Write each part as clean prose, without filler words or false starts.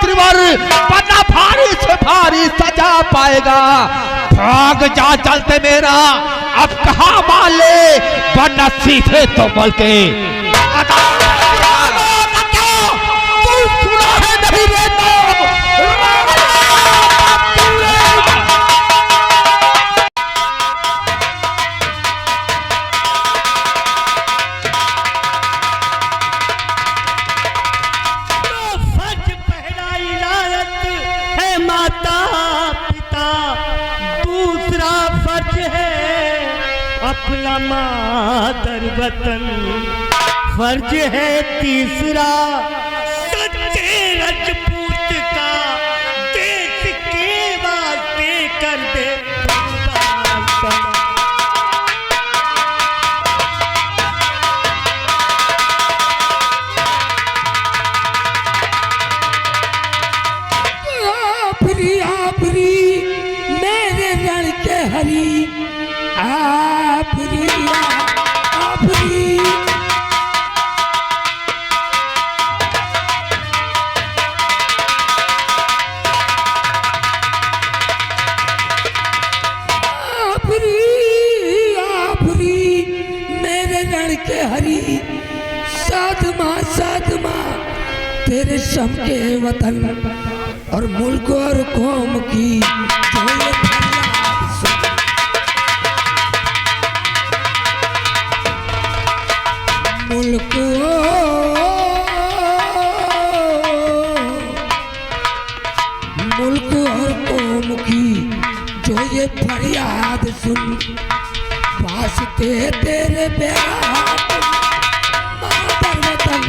त्रिवर पता भारी से भारी सजा पाएगा। भाग जा चलते मेरा अब कहाँ माले, वरना सीधे तो बोल के अपना मातर वतन, फर्ज है तीसरा सच्चे राजपूत का, देश के वास्ते कर दे आफरी आफरी मेरे रण के हरी, आफरी आफरी आफरी आफरी मेरे रण के हरी, साधमा साधमा तेरे शम के वतन और मुल्क और कौम की मुल्क मुल्क और कौम की जो ये फरियाद सुन, वास्ते तेरे प्यार मातर वतन।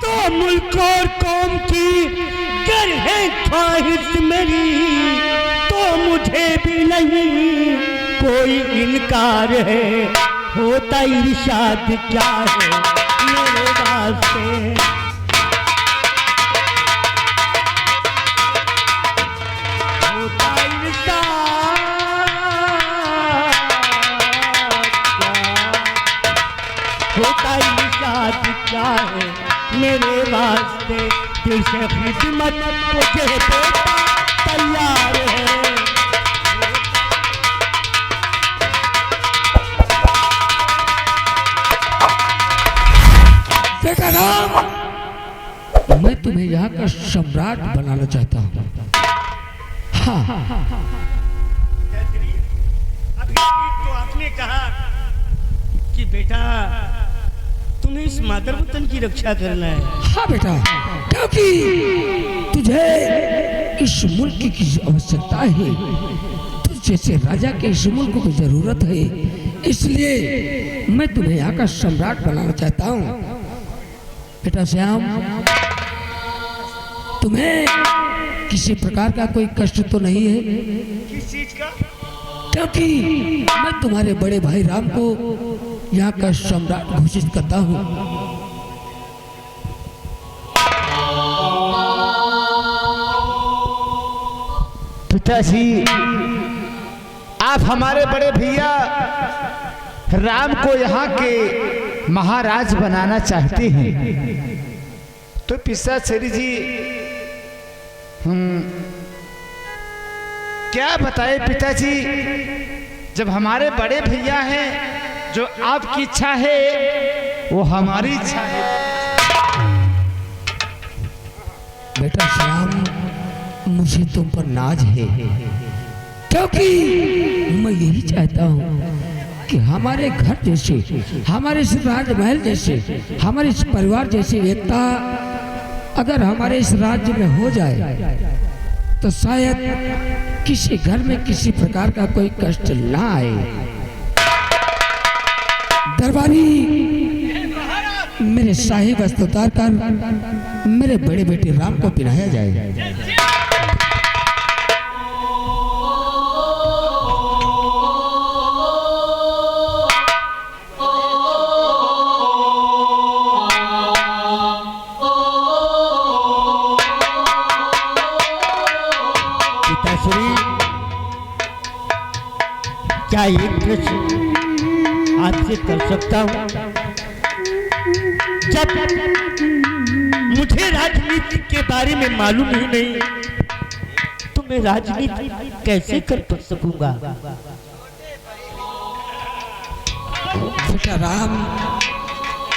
तो मुल्क और कौम की गर है ख्वाहिश मेरी, तो मुझे भी नहीं कोई इनकार है, होता इरशाद क्या है मेरे वास्ते। होता इरशाद होता इरशाद क्या है मेरे वास्ते, दिल से खिदमत मुझे देता तैयार है। बेटा राम, मैं तुम्हें यहाँ का सम्राट बनाना चाहता हूँ। हाँ अभी तो आपने कहा कि बेटा तुम्हें इस मातर वतन की रक्षा करना है। हाँ बेटा, क्योंकि तुझे इस मुल्क की आवश्यकता है, तुझ जैसे राजा के इस मुल्क को जरूरत है, इसलिए मैं तुम्हें यहाँ का सम्राट बनाना चाहता हूँ। बेटा श्याम, तुम्हें किसी प्रकार का कोई कष्ट तो नहीं है? किस चीज का? क्योंकि मैं तुम्हारे बड़े भाई राम को यहाँ का सम्राट घोषित करता हूँ। पिताजी, आप हमारे बड़े भैया राम को यहाँ के महाराज बनाना चाहते हैं, तो पिताश्री जी क्या बताए पिताजी, जब हमारे बड़े भैया हैं, जो आपकी इच्छा है वो हमारी इच्छा है। बेटा श्याम, मुझे तुम पर नाज है, क्योंकि मैं यही चाहता हूँ कि हमारे घर जैसे, हमारे इस राजमहल जैसे, हमारे इस परिवार जैसी एकता अगर हमारे इस राज्य में हो जाए, तो शायद किसी घर में किसी प्रकार का कोई कष्ट ना आए। दरबारी मेरे शाही वस्त्र उतार कर मेरे बड़े बेटे राम को पिलाया जाए। पिताश्री, क्या एक प्रश्न आपसे कर सकता हूँ। जब मुझे राजनीति के बारे में मालूम ही नहीं तो मैं राजनीति कैसे कर सकूंगा? बेटा राम,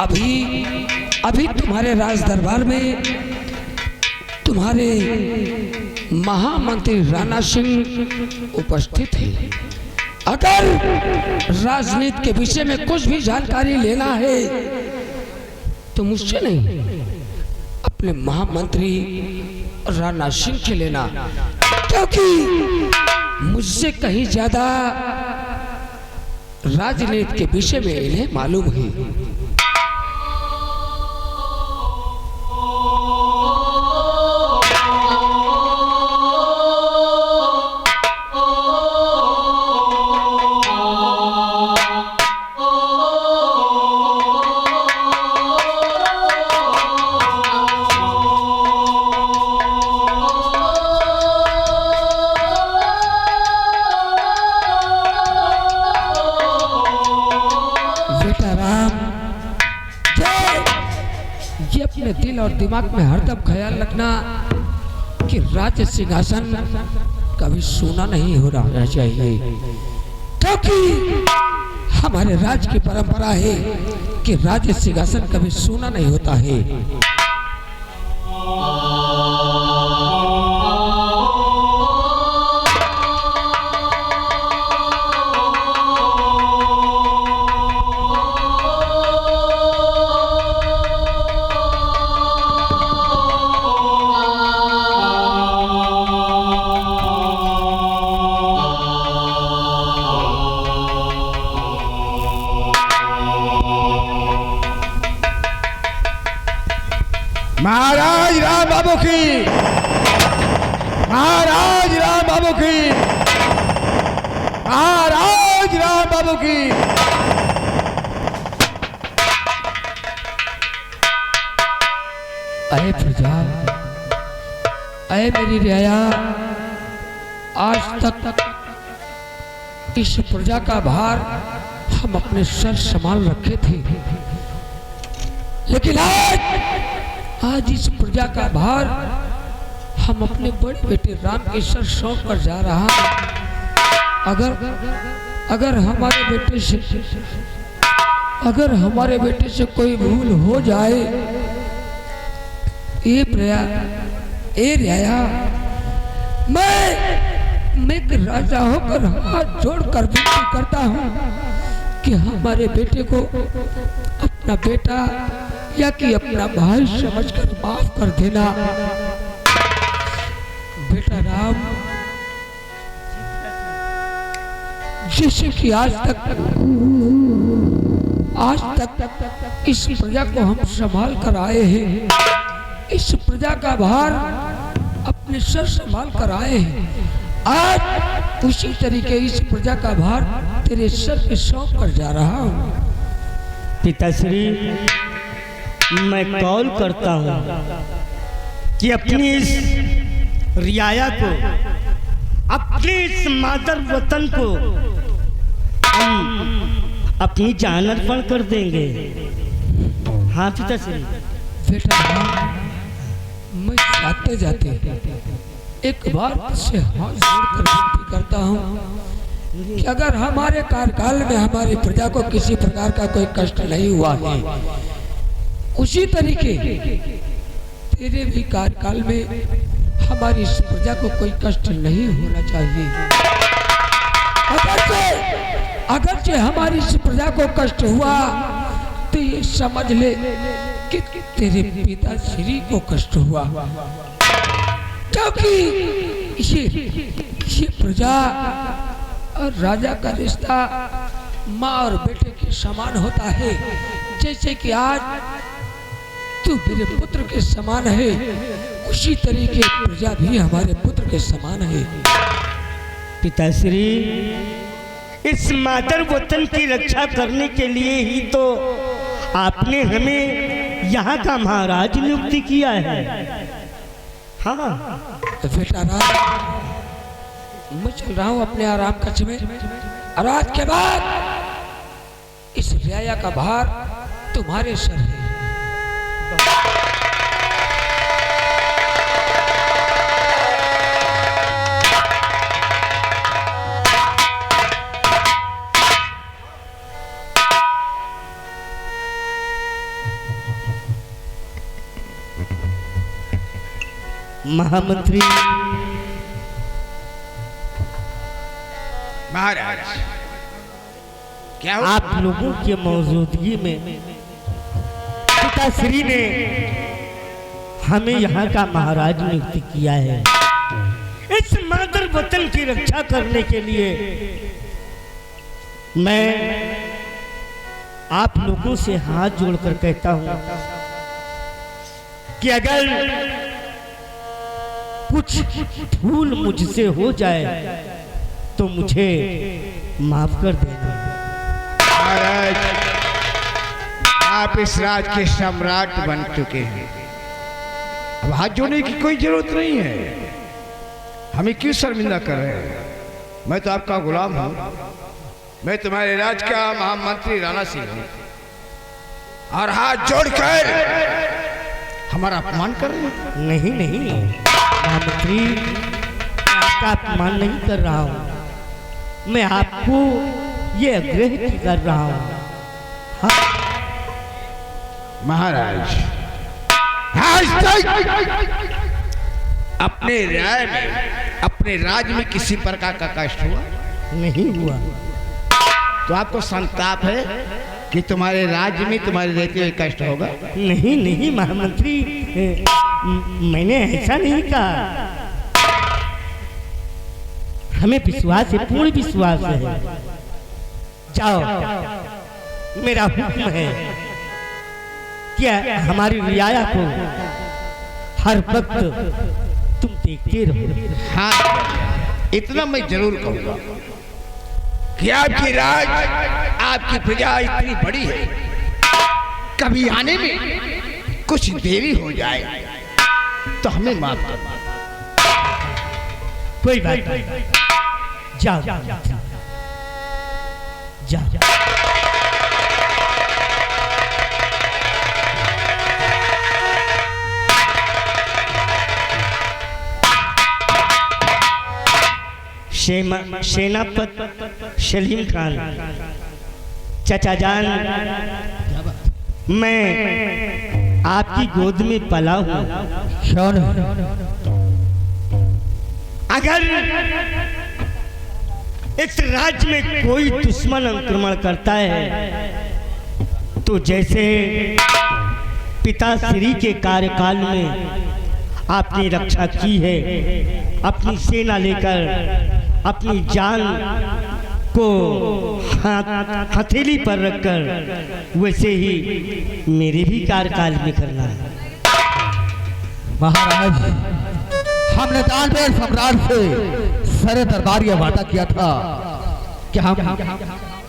अभी तुम्हारे राज दरबार में तुम्हारे महामंत्री राणा सिंह उपस्थित है। अगर राजनीति के विषय में कुछ भी जानकारी लेना है तो मुझसे नहीं, अपने महामंत्री राणा सिंह से लेना, क्योंकि मुझसे कहीं ज्यादा राजनीति के विषय में इन्हें मालूम है। दिल और दिमाग में हरदम ख्याल रखना कि राज्य सिंहासन कभी सोना नहीं हो रहा चाहिए, क्योंकि हमारे राज्य की परंपरा है कि राज्य सिंहासन कभी सोना नहीं होता है। महाराज राम बाबू की, महाराज राम बाबू की, महाराज राम बाबू की। अरे प्रजा, अरे मेरी रियाया, आज तक इस प्रजा का भार हम अपने सर संभाल रखे थे, लेकिन आज इस प्रजा का भार हम अपने बड़े बेटे राम के सर सौंप कर जा रहा। अगर हमारे बेटे से कोई भूल हो जाए, ये रियाया, मैं एक राजा होकर हाथ जोड़कर विनती करता हूँ कि हमारे बेटे को अपना बेटा या कि अपना भाई समझकर माफ कर देना। बेटा राम, जैसे कि आज तक इस प्रजा को हम संभाल कर आए हैं, इस प्रजा का भार अपने सर संभाल कर आए हैं, आज उसी तरीके इस प्रजा का भार तेरे सर पे सौंप कर जा रहा हूँ। पिताश्री, मैं कॉल करता हूँ कि अपनी इस रियाया को, अपने इस मादर वतन को हम अपनी जान अर्पण कर देंगे। हाँ पिताश्री। बेटा, मैं जाते जाते एक बार से हाथ जोड़कर विनती करता हूँ कि अगर हमारे कार्यकाल में हमारी प्रजा को किसी प्रकार का कोई कष्ट नहीं हुआ है, उसी तरीके तेरे भी कार्यकाल में हमारी इस प्रजा को कोई कष्ट नहीं होना चाहिए। अगरचे हमारी इस प्रजा को कष्ट हुआ तो ये समझ ले कि तेरे पिताश्री को कष्ट हुआ, क्योंकि ये प्रजा और राजा का रिश्ता माँ और बेटे के समान होता है। जैसे कि आज तू मेरे पुत्र के समान है, उसी तरीके प्रजा भी हमारे पुत्र के समान है। पिताश्री, इस मातर वतन की रक्षा करने के लिए ही तो आपने हमें यहाँ का महाराज नियुक्त किया है। हाँ बेटा राम, मैं चल रहा हूँ अपने आराम कक्ष में, और आज के बाद इस रियाया का भार तुम्हारे सर है। महामंत्री महाराज, क्या हुआ? आप लोगों की मौजूदगी में पिताश्री ने हमें यहाँ का महाराज नियुक्त किया है। इस मादर वतन की रक्षा करने के लिए मैं आप लोगों से हाथ जोड़कर कहता हूँ कि अगर कुछ भूल मुझसे हो जाए तो मुझे माफ कर देना। महाराज, आप इस राज के सम्राट बन चुके हैं, अब हाथ जोड़ने की कोई जरूरत नहीं है। हमें क्यों शर्मिंदा कर रहे हैं? मैं तो आपका गुलाम हूँ। मैं तुम्हारे राज का महामंत्री राणा सिंह हूँ, और हाथ जोड़कर हमारा अपमान कर रहे हैं। नहीं नहीं महामंत्री, आपका अपमान नहीं कर रहा हूँ, मैं आपको ये आग्रह कर रहा हूँ। हाँ। महाराज, आज तक अपने राय में, अपने राज में किसी प्रकार का कष्ट हुआ नहीं हुआ। तो आपको संताप है कि तुम्हारे राज्य में तुम्हारे रहते हुए कष्ट होगा? नहीं नहीं महामंत्री, मैंने ऐसा नहीं कहा। हमें विश्वास है, पूर्ण विश्वास है। जाओ, मेरा हुक्म है कि हमारी रियाया को हर वक्त तुम देखते रहो। हाँ, इतना मैं जरूर कहूँगा कि आपकी राज, आपकी प्रजा इतनी बड़ी है, कभी आने में कुछ देरी हो जाए तो हमें माफ करना। कोई बात नहीं, जाओ जाओ जाओ। सेनापति सलीम खान, चाचा जान, मैं आपकी गोद में पला हूँ। अगर इस राज्य में कोई दुश्मन आक्रमण करता है तो जैसे पिताश्री के कार्यकाल में आपने रक्षा की है, अपनी सेना लेकर अपनी जान को हथेली पर रखकर, वैसे ही मेरे भी कार्यकाल में करना है। महाराज, हमने दानवीर सम्राट से सरे दरबार यह वादा किया था कि हम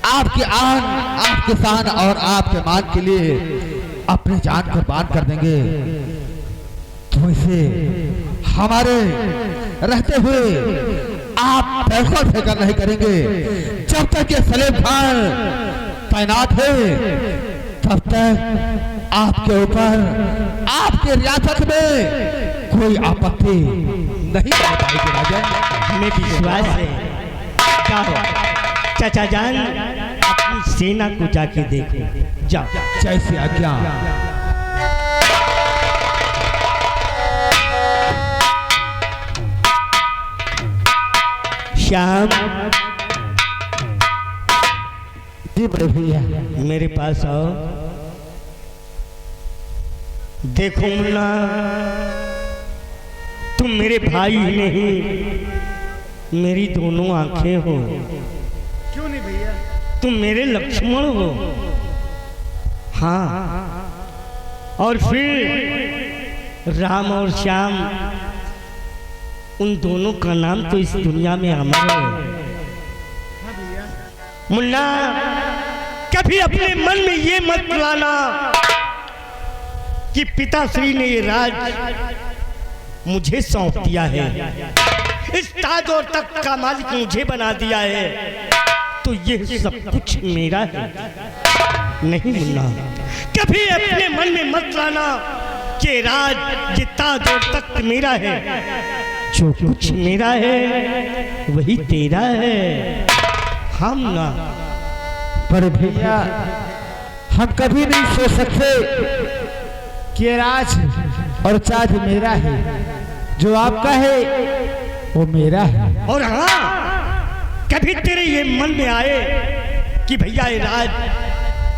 आपकी आन, आपके शान और आपके मान के लिए अपनी जान कुर्बान कर देंगे। तो इसे हमारे रहते हुए आप पैसा ठेकर नहीं करेंगे। जब तक ये सलीम खान तैनात है तब तक आपके ऊपर, आपके रियासत में कोई आपत्ति नहीं कर पाएगी। राजा, हमें विश्वास है। जाओ चाचा जान, अपनी सेना को जाके देखो। जाओ। जैसी आज्ञा। श्याम, जी बड़े भैया, मेरे पास आओ। देखो मुन्ना, तुम मेरे भाई ही नहीं, मेरी दोनों आंखें हो। क्यों नहीं भैया? तुम मेरे लक्ष्मण हो। हाँ, और फिर राम और श्याम, उन दोनों का नाम तो इस दुनिया में अमर है। मुन्ना, कभी अपने मन में ये मत लाना कि पिताश्री ने ये राज मुझे सौंप दिया है, इस ताज और तख्त का मालिक मुझे बना दिया है, तो ये सब कुछ मेरा है। नहीं मुन्ना, कभी अपने मन में मत लाना कि राज जितना देर तक मेरा है, जो कुछ मेरा है वही तेरा है। हम ना, पर भैया हम कभी नहीं सोच सकते कि राज और चाज मेरा है, जो आपका है वो मेरा है। और हाँ, कभी तेरे ये मन में आए कि भैया ये राज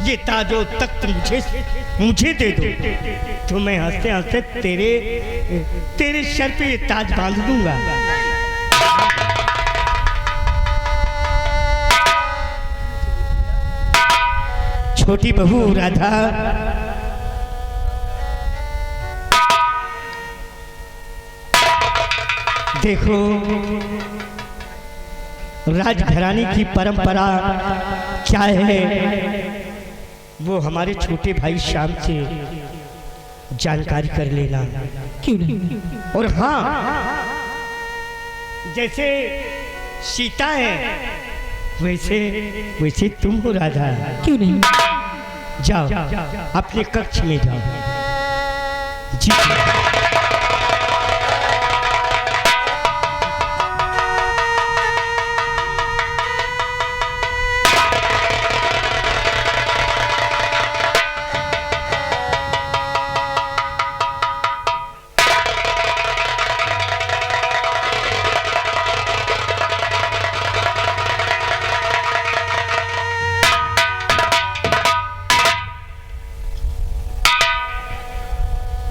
ये ताजो तख्त मुझे दे दो, तो मैं हंसते हंसते तेरे सर पे ये ताज बांध दूंगा। छोटी बहू राधा, देखो राजघराने की परंपरा क्या है वो हमारे छोटे भाई श्याम से जानकारी कर लेना। क्यों नहीं? और हाँ, जैसे सीता है वैसे तुम हो राधा। क्यों नहीं? जाओ अपने कक्ष में जाओ। जी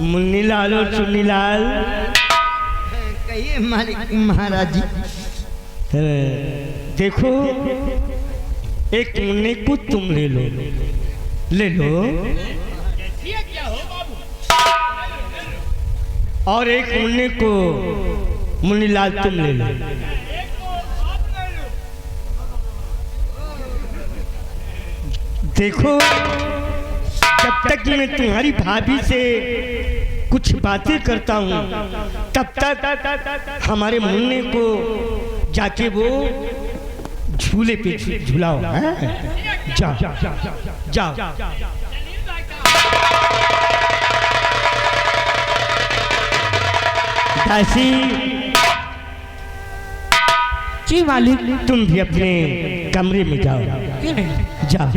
मुन्नी लाल और चुन्नी लाल, कहिए मालिक महाराज जी। देखो एक मुन्नी को तुम ले लो, ले लो, और एक मुन्नी को मुन्नी लाल तुम ले लो। देखो जब तक मैं तुम्हारी भाभी से कुछ बातें करता हूँ तब तक हमारे मुन्ने को जाके वो झूले पे झूलाओ। जाओ जाओ। दासी, जी मालिक। तुम भी अपने कमरे में जाओ। क्यों नहीं? जाओ।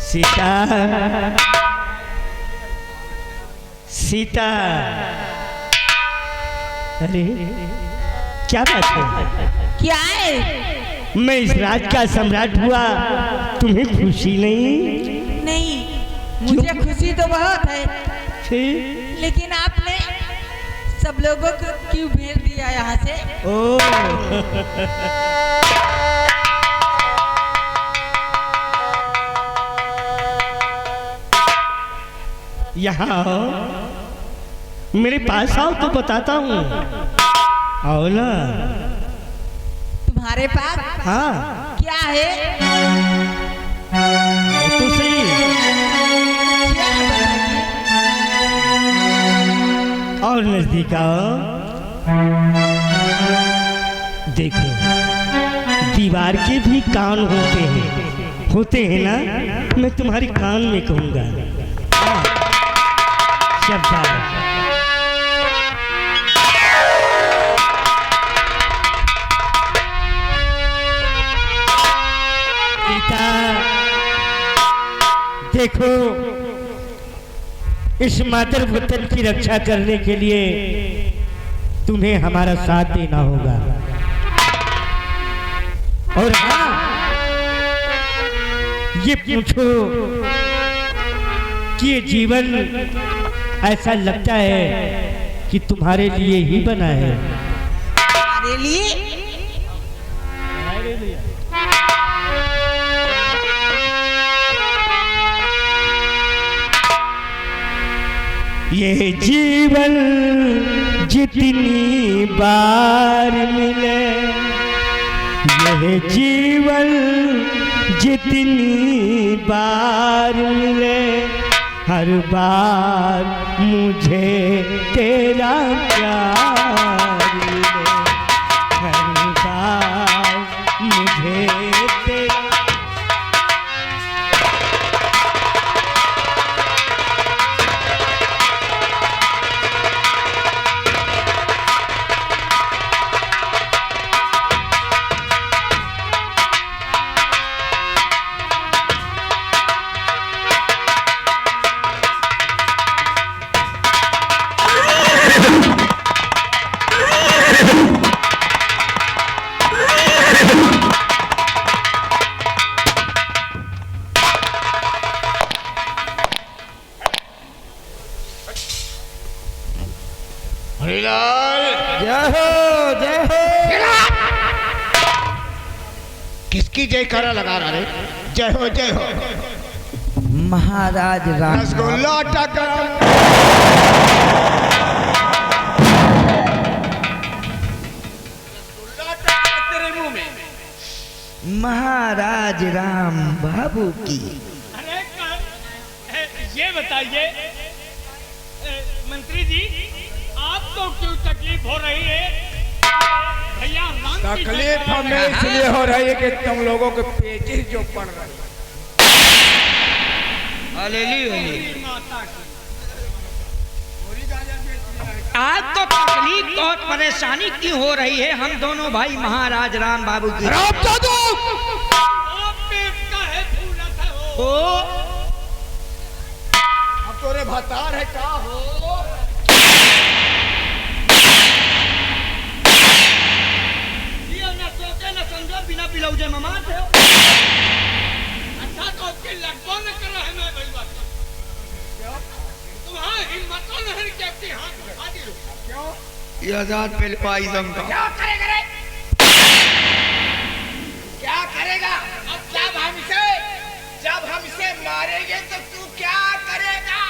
सीता, सीता, अरे क्या बात है? क्या है? मैं इस राज का सम्राट हुआ, तुम्हें खुशी नहीं? नहीं, मुझे खुशी तो बहुत है, फिर? लेकिन आपने सब लोगों को क्यों भेज दिया यहाँ से? यहाँ मेरे पास आओ तो बताता हूँ। आओ ना। तुम्हारे पास? हाँ। क्या है? आओ तो सही। क्या बताइए? और नजदीक आओ। देखो दीवार के भी कान होते हैं ना, मैं तुम्हारे कान में कहूँगा। देखो इस मातर वतन की रक्षा करने के लिए तुम्हें हमारा साथ देना होगा। और हाँ, ये पूछो कि ये जीवन ऐसा लगता है कि तुम्हारे लिए ही बना है। हमारे लिए? ये जीवन जितनी बार मिले, यह जीवन कितनी बार मिले हर बार मुझे तेरा प्यार मिले, हर बार मुझे तेरा। हरिलाल, जय हो जय हो। किसकी जयकारा लगा रहा रे? जय हो जय हो। महाराज राम रसगुल्ला टका। तेरे मुंह में। महाराज राम बाबू की। अरे ये बताइए मंत्री जी, आपको क्यों तकलीफ हो रही है? भैया राम की तकलीफ हमें इसलिए हो रही है कि तुम लोगों के पेचिश जो पड़ रही है। माता की। आज तो तकलीफ और परेशानी क्यों हो रही है हम दोनों भाई महाराज राम बाबू की? राम जादू ओ अब तोरे भतार है का हो? बिना बिलौजे ममा थे। अच्छा तो आपकी लगभग न कर रहा है मैं भैया। तुम्हारा हिम्मत तो नहीं कि आपके हाथ उठा दी। क्यों? ये आजाद पहलवाई का क्या करेगा रे? क्या करेगा? अब जब हम इसे मारेंगे तो तू क्या करेगा?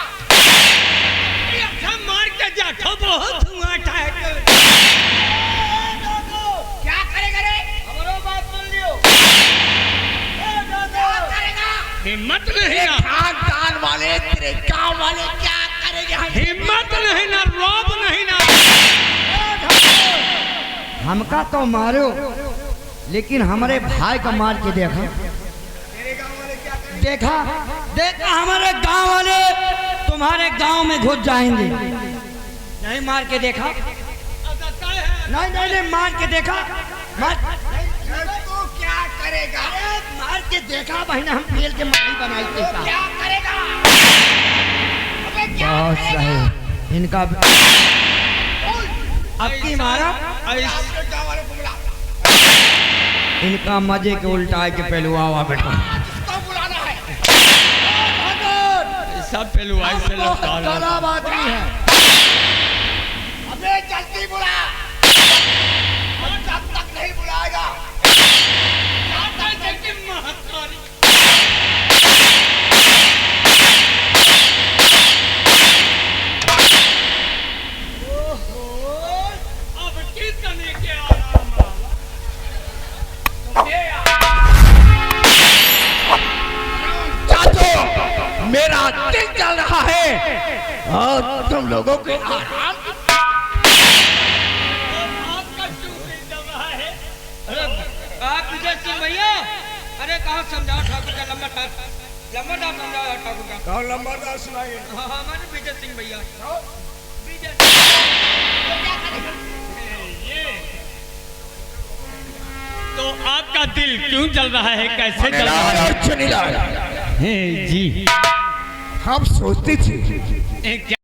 अच्छा मार के जाठो बहुत धुआं उठाएगा। क्या करेगा रे? हमारो बात सुन लियो। क्या करेगा? हिम्मत नहीं ना खानदान वाले तेरे गांव वाले क्या करेंगे? हिम्मत नहीं ना रौब नहीं ना। हमका तो मारो, लेकिन हमारे भाई का मार के देखा। देखा देखा हमारे गांव वाले तुम्हारे गांव में घुस जाएंगे। नहीं मार के देखा? नहीं नहीं नहीं मार के देखा। मार तू क्या करेगा? मार के देखा बहना, हम पेल के मारी बनाई थे। क्या करेगा? बहुत सही इनका। अब की मारा इनका मजे के उल्टा के पहलू आवा बेटा। सब पहलुआई से तालाब आदमी है। अबे जल्दी बुला। और जब तक नहीं बुलाएगा अब किस करने के मेरा दिल चल रहा है और तुम लोगों के आराम। आपका क्यों दिल चल रहा है? अरे आप विजय सिंह भैया, अरे कहाँ समझाओ ठाकुर का लंबरदार समझाओ ठाकुर का। कौन लंबरदार सुनाइए? हाँ हमारे विजय सिंह भैया। विजय तो आपका दिल क्यों जल रहा है? कैसे जल रहा है? चुनीलाल, जी हम सोचते थे क्या